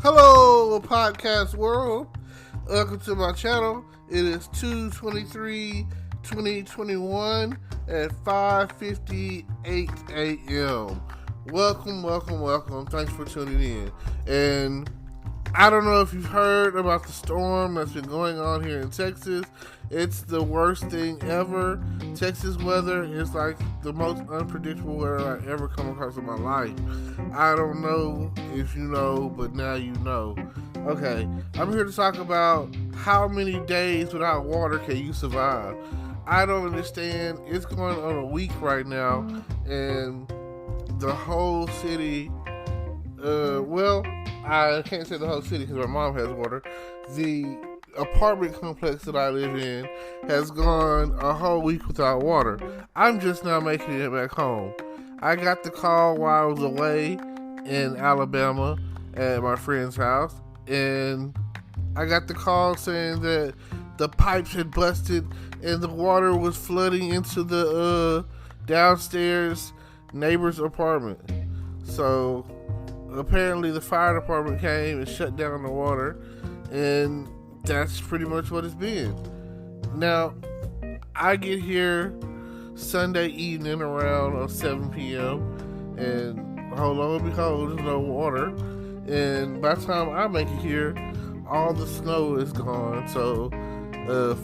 Hello, podcast world. Welcome to my channel. It is 2/23/2021 at 5:58 a.m. Welcome. Thanks for tuning in. And I don't know if you've heard about the storm that's been going on here in Texas. It's the worst thing ever. Texas weather is like the most unpredictable weather I ever come across in my life. I don't know if you know, but now you know. Okay, I'm here to talk about how many days without water can you survive. I don't understand. It's going on a week right now, and the whole city, I can't say the whole city because my mom has water. The apartment complex that I live in has gone a whole week without water. I'm just now making it back home. I got the call while I was away in Alabama at my friend's house, and I got the call saying that the pipes had busted and the water was flooding into the downstairs neighbor's apartment. So apparently the fire department came and shut down the water, and that's pretty much what it's been. Now, I get here Sunday evening around 7 p.m. and lo and behold, there's no water. And by the time I make it here, all the snow is gone. So,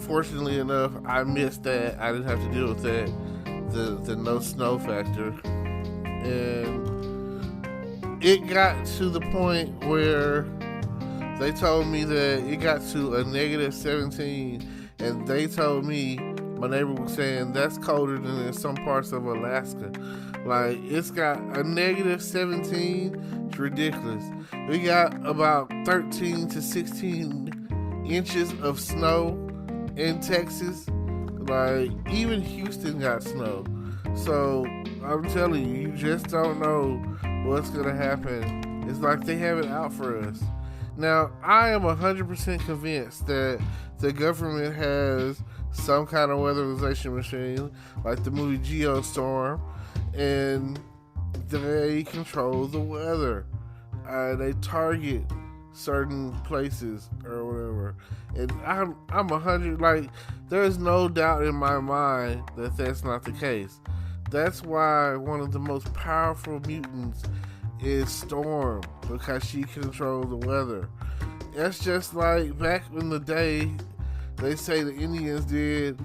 fortunately enough, I missed that. I didn't have to deal with that, the no snow factor. And it got to the point where they told me that it got to a negative 17, and they told me, my neighbor was saying, that's colder than in some parts of Alaska. Like, it's got a negative 17. It's ridiculous. We got about 13 to 16 inches of snow in Texas. Like, even Houston got snow. So, I'm telling you, you just don't know what's going to happen. It's like they have it out for us. Now, I am 100% convinced that the government has some kind of weatherization machine, like the movie Geostorm, and they control the weather. They target certain places or whatever. And I'm 100, like, there's no doubt in my mind that that's not the case. That's why one of the most powerful mutants is Storm, because she controls the weather. That's just like back in the day, they say the Indians did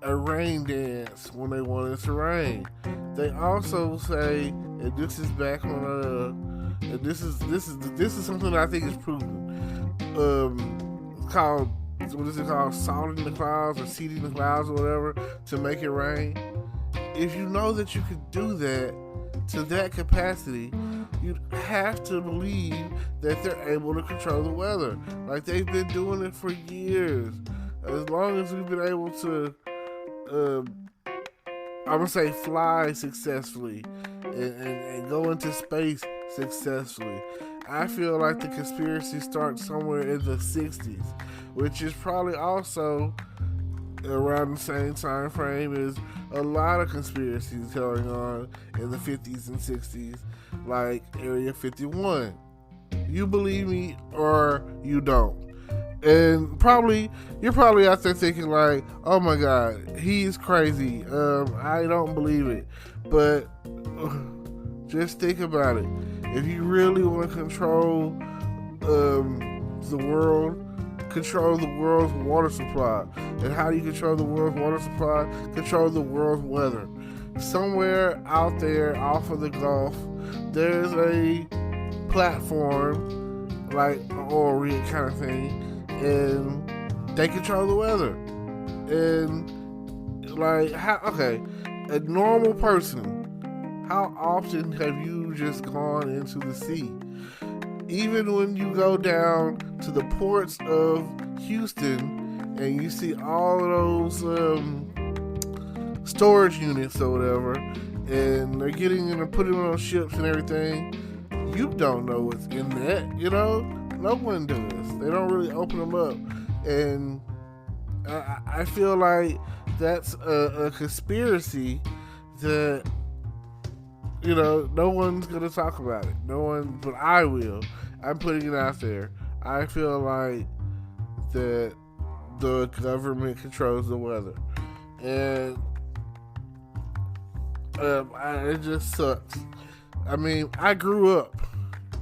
a rain dance when they wanted to rain. They also say, and this is back on and this is something that I think is proven. It's called, what is it called? Salting the clouds or seeding the clouds or whatever to make it rain. If you know that you could do that to that capacity, you have to believe that they're able to control the weather. Like, they've been doing it for years. As long as we've been able to, I'm gonna say, fly successfully and go into space successfully. I feel like the conspiracy starts somewhere in the 60s, which is probably also around the same time frame as a lot of conspiracies going on in the 50s and 60s, like Area 51. You believe me or you don't. And you're probably out there thinking like, oh my God, he's crazy. I don't believe it. But just think about it. If you really want to control the world, control the world's water supply. And how do you control the world's water supply? Control the world's weather. Somewhere out there off of the Gulf, there's a platform, like an oil rig kind of thing, and they control the weather. And like, a normal person, how often have you just gone into the sea? Even when you go down to the ports of Houston and you see all of those storage units or whatever, and they're getting in and putting them on ships and everything, you don't know what's in that, you know? No one does. They don't really open them up. And I feel like that's a conspiracy that, you know, no one's going to talk about it. No one, but I will. I'm putting it out there. I feel like that the government controls the weather, and it just sucks. I mean, I grew up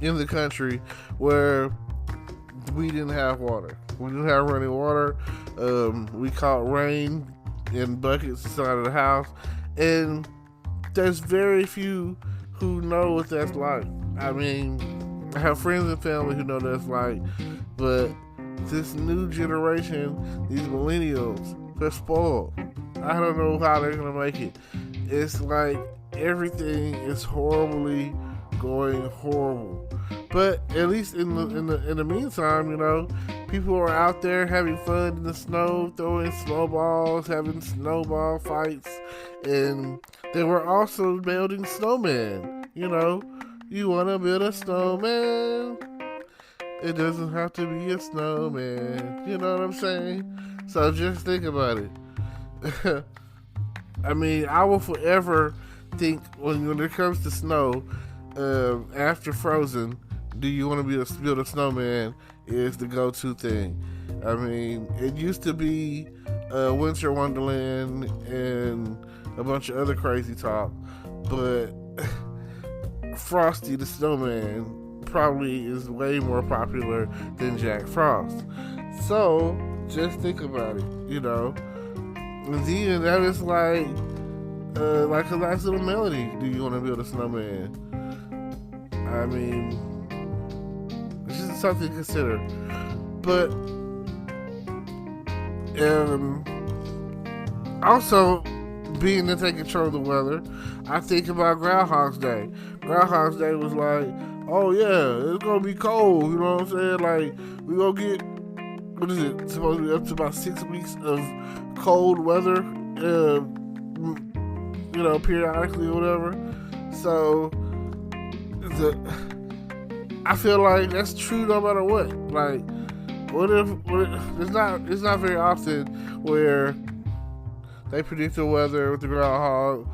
in the country where we didn't have water. We didn't have running water. We caught rain in buckets inside of the house, and there's very few who know what that's like. I mean, I have friends and family who know what that's like, but this new generation, these millennials, they're spoiled. I don't know how they're gonna make it. It's like everything is horribly going horrible. But at least in the meantime, you know, people are out there having fun in the snow, throwing snowballs, having snowball fights, and they were also building snowmen. You know, you want to build a snowman? It doesn't have to be a snowman. You know what I'm saying? So just think about it. I mean, I will forever think when it comes to snow, after Frozen, do you want to build a snowman is the go-to thing. I mean, it used to be Winter Wonderland and a bunch of other crazy talk, but Frosty the Snowman probably is way more popular than Jack Frost. So just think about it, you know. And then that is like a nice little melody. Do you want to build a snowman? I mean, it's just something to consider. But also, being that they control the weather, I think about Groundhog's Day. Groundhog's Day was like, oh yeah, it's gonna be cold. You know what I'm saying? Like, we gonna get, what is it? Supposed to be up to about 6 weeks of cold weather, you know, periodically or whatever. So, I feel like that's true no matter what. Like, what if it's not very often where they predict the weather with the groundhog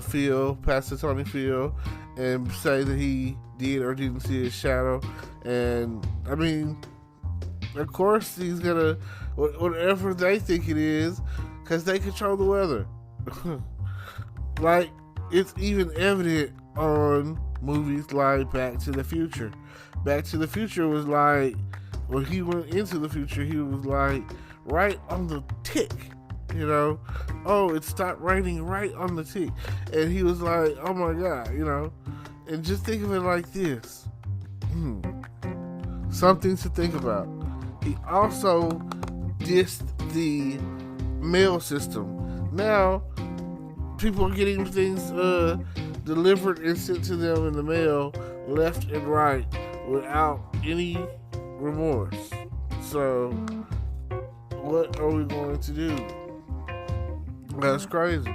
field, Pastor Tony Field, and say that he did or didn't see his shadow. And I mean, of course he's gonna, whatever they think it is, because they control the weather. Like, it's even evident on movies like Back to the Future. Back to the Future was like, when he went into the future, he was like right on the tick, you know. Oh, it stopped raining right on the tick, and he was like, oh my God, you know. And just think of it like this. Something to think about. He also dissed the mail system. Now, people are getting things delivered and sent to them in the mail left and right without any remorse. So, what are we going to do? That's crazy.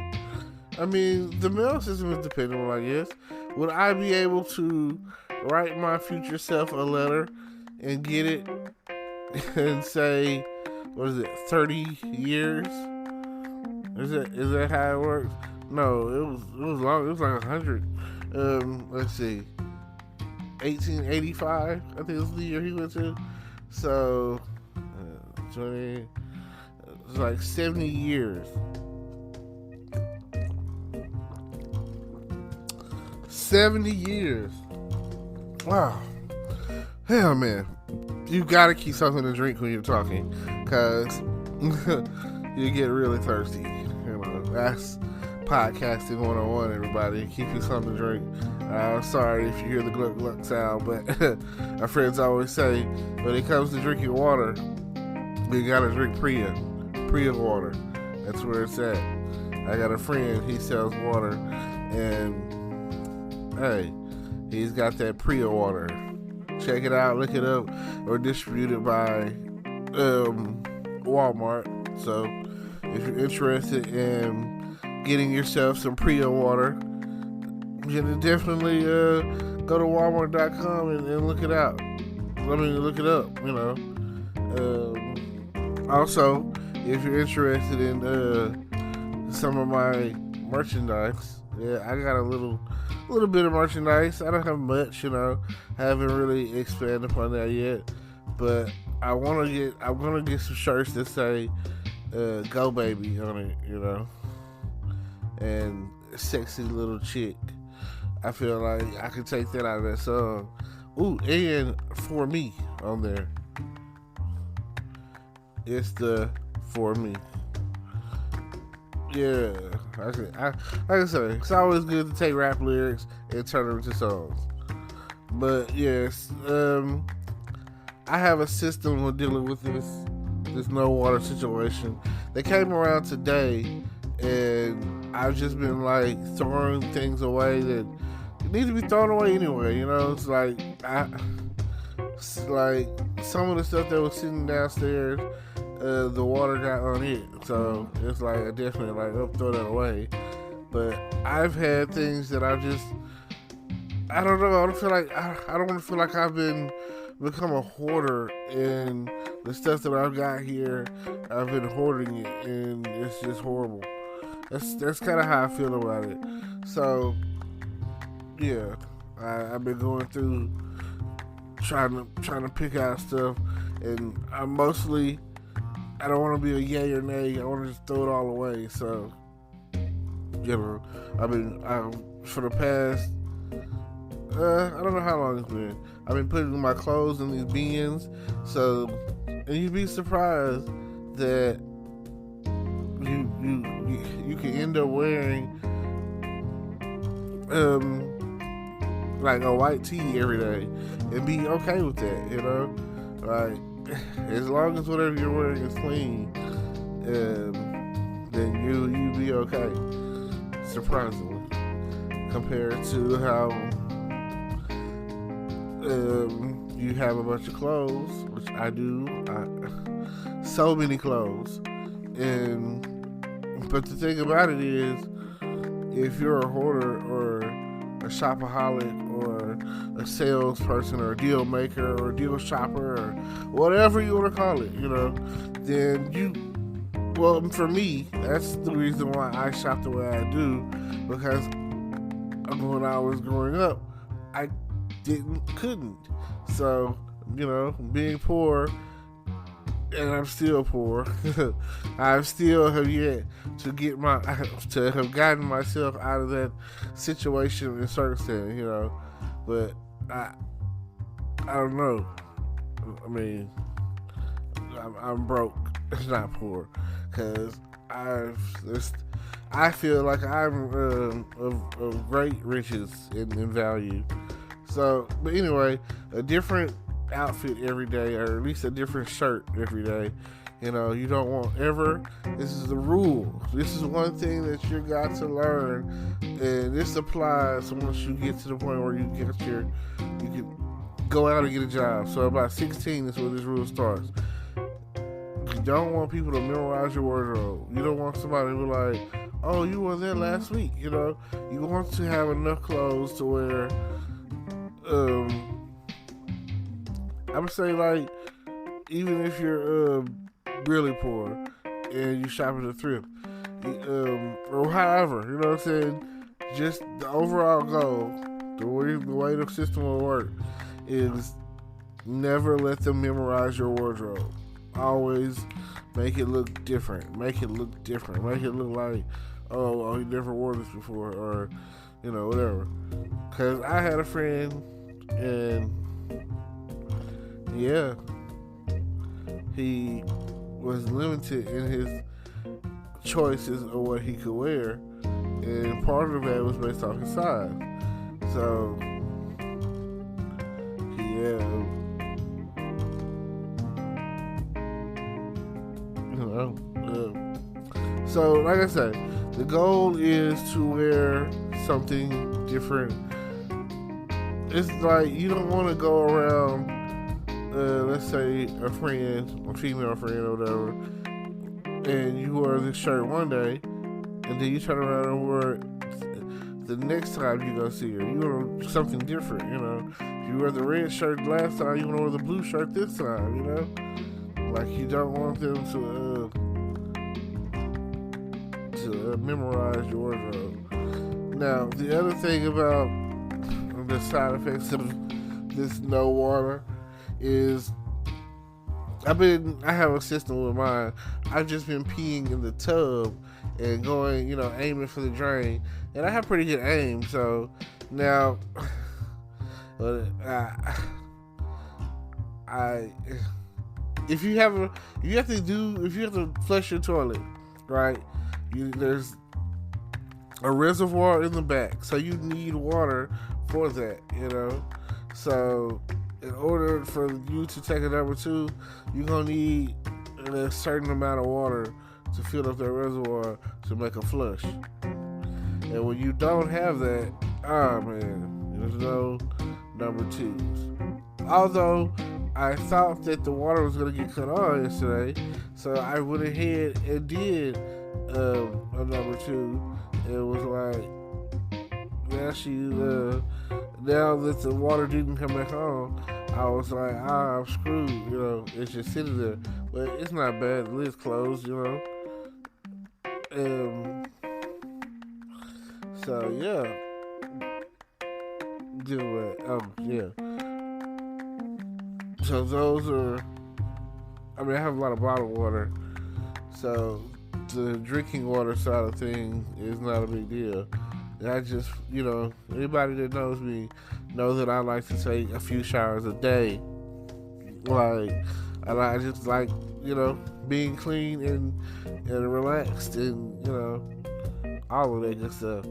I mean, the mail system is dependable, I guess. Would I be able to write my future self a letter and get it and say, what is it, 30 years? Is that how it works? No, it was long. It was like 100. Let's see, 1885. I think it was the year he went to. So, 20. It's like 70 years. 70 years. Wow. Hell, man. You gotta keep something to drink when you're talking, cause you get really thirsty. You know, that's podcasting 101, everybody. Keep you something to drink. Sorry if you hear the gluck gluck sound, but our friends always say when it comes to drinking water, we gotta drink Priya water. That's where it's at. I got a friend, he sells water, and hey, he's got that Priya water. Check it out, look it up, or distributed by Walmart. So if you're interested in getting yourself some Priya water, you can definitely go to Walmart.com and look it out. Look it up, you know. Also, if you're interested in some of my merchandise, yeah, I got a little a little bit of merchandise. I don't have much, I haven't really expanded upon that yet, but I'm gonna get some shirts that say "Go Baby" on it, and "Sexy Little Chick." I feel like I could take that out of that song. Ooh, and "For Me" on there. It's the "For Me." Yeah, like I say, it's always good to take rap lyrics and turn them into songs. But yes, I have a system with dealing with this no water situation. They came around today, and I've just been like throwing things away that need to be thrown away anyway. It's like some of the stuff that was sitting downstairs, the water got on it, so it's like I definitely throw that away. But I've had things that I don't know. I don't feel like I don't want to feel like I've become a hoarder, and the stuff that I've got here, I've been hoarding it, and it's just horrible. That's kind of how I feel about it. So yeah, I've been going through trying to pick out stuff, and I don't want to be a yay or nay. I want to just throw it all away. So for the past I don't know how long it's been, I've been putting my clothes in these bins. So, and you'd be surprised that you can end up wearing like a white tee every day and be okay with that, like as long as whatever you're wearing is clean, then you be okay, surprisingly, compared to how you have a bunch of clothes, which I do, so many clothes, but the thing about it is, if you're a hoarder or a shopaholic or a salesperson or a deal maker or a deal shopper or whatever you want to call it, then for me, that's the reason why I shop the way I do, because when I was growing up, I couldn't. So, being poor, and I'm still poor, I still have yet to have gotten myself out of that situation and circumstance, but I don't know. I mean, I'm broke, not poor, because I feel like I'm of great riches in value. So, but anyway, a different outfit every day, or at least a different shirt every day. You don't want ever. This is the rule. This is one thing that you got to learn, and this applies once you get to the point where you can go out and get a job. So about 16 is where this rule starts. You don't want people to memorize your wardrobe. You don't want somebody to be like, "Oh, you were there last week." You want to have enough clothes to wear. I would say, even if you're really poor and you shop at a thrift, or however, you know what I'm saying, just the overall goal, the way the system will work is never let them memorize your wardrobe. Always make it look different. Make it look like, oh, you never wore this before, or whatever. Because I had a friend, and yeah, he was limited in his choices of what he could wear, and part of that was based off his size. So so like I said, the goal is to wear something different. It's like you don't want to go around, let's say a female friend or whatever, and you wear this shirt one day, and then you turn around and wear it the next time you go see her. You wear something different, If you wear the red shirt last time, you want to wear the blue shirt this time, Like, you don't want them to memorize your wardrobe. Now, the other thing about the side effects of this no water is I have a system with mine. I've just been peeing in the tub and going, aiming for the drain, and I have pretty good aim. So now, if you have to flush your toilet, right? There's a reservoir in the back, so you need water for that, So in order for you to take a number two, you're gonna need a certain amount of water to fill up that reservoir to make a flush. And when you don't have that, there's no number twos. Although I thought that the water was gonna get cut on yesterday, so I went ahead and did a number two. It was like, now that the water didn't come back on, I was like, I'm screwed, it's just sitting there. But it's not bad, the lid's closed, So yeah. So those are, I have a lot of bottled water, so the drinking water side of things is not a big deal. And I just, anybody that knows me knows that I like to take a few showers a day. And I just like, being clean and relaxed and, all of that good stuff.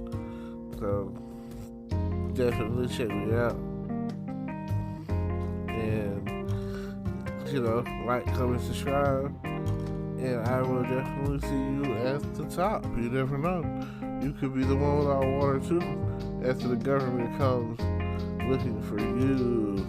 So definitely check me out. And, like, comment, subscribe. And I will definitely see you at the top. You never know. You could be the one without water too, after the government comes looking for you.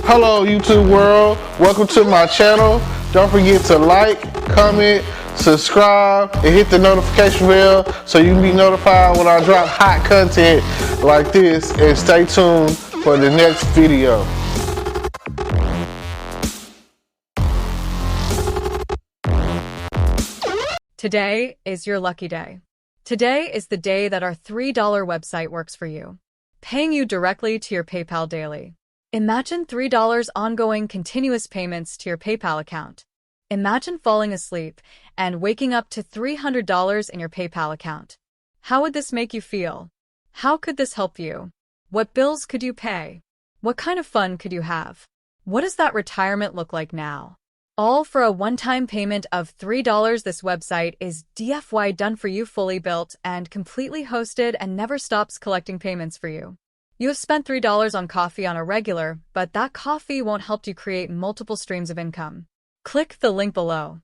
Hello, YouTube world. Welcome to my channel. Don't forget to like, comment, subscribe, and hit the notification bell so you can be notified when I drop hot content like this. And stay tuned for the next video. Today is your lucky day. Today is the day that our $3 website works for you, paying you directly to your PayPal daily. Imagine $3 ongoing continuous payments to your PayPal account. Imagine falling asleep and waking up to $300 in your PayPal account. How would this make you feel? How could this help you? What bills could you pay? What kind of fun could you have? What does that retirement look like now? All for a one-time payment of $3. This website is DFY done for you, fully built and completely hosted, and never stops collecting payments for you. You have spent $3 on coffee on a regular, but that coffee won't help you create multiple streams of income. Click the link below.